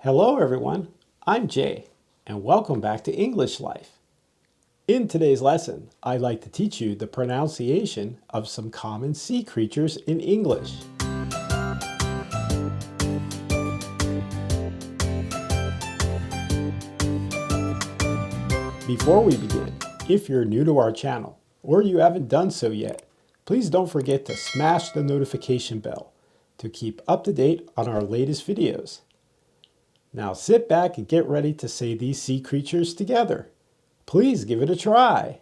Hello everyone, I'm Jay, and welcome back to English Life. In today's lesson, I'd like to teach you the pronunciation of some common sea creatures in English. Before we begin, if you're new to our channel, or you haven't done so yet, please don't forget to smash the notification bell to keep up to date on our latest videos. Now sit back and get ready to say these sea creatures together. Please give it a try.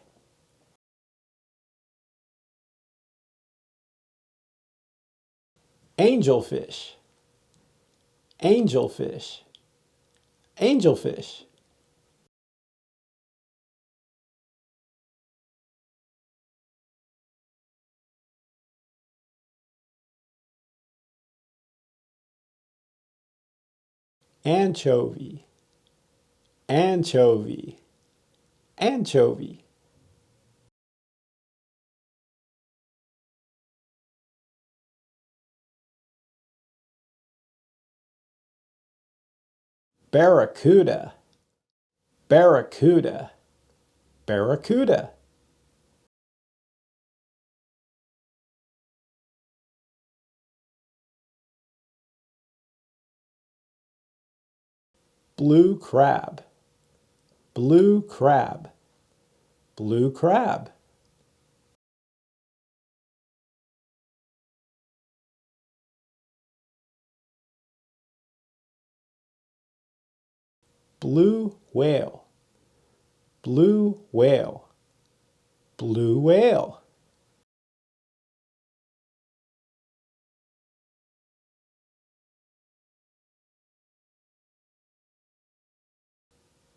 Angelfish, angelfish, angelfish. Anchovy, anchovy, anchovy. Barracuda, barracuda, barracuda. Blue crab, blue crab, blue crab. Blue whale, blue whale, blue whale.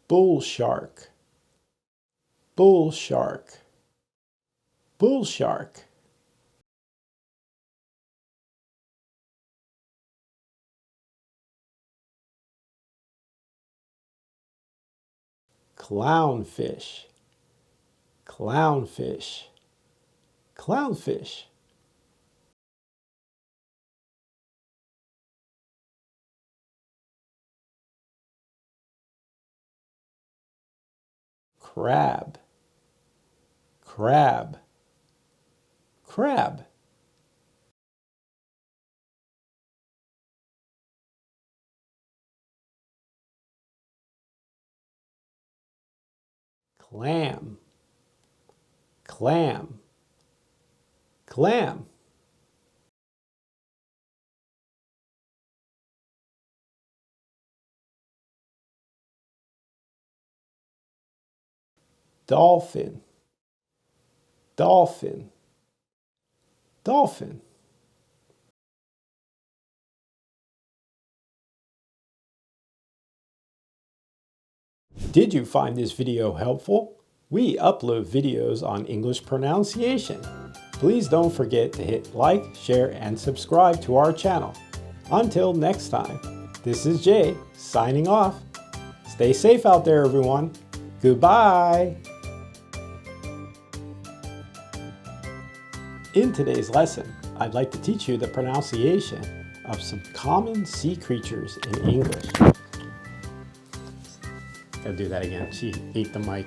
Bull shark, bull shark, bull shark. Clownfish, clownfish, clownfish. Crab, crab, crab. Clam, clam, clam. Dolphin, dolphin, dolphin. Did you find this video helpful? We upload videos on English pronunciation. Please don't forget to hit like, share, and subscribe to our channel. Until next time, this is Jay signing off. Stay safe out there, everyone. Goodbye. In today's lesson, I'd like to teach you the pronunciation of some common sea creatures in English. Gotta do that again. She ate the mic.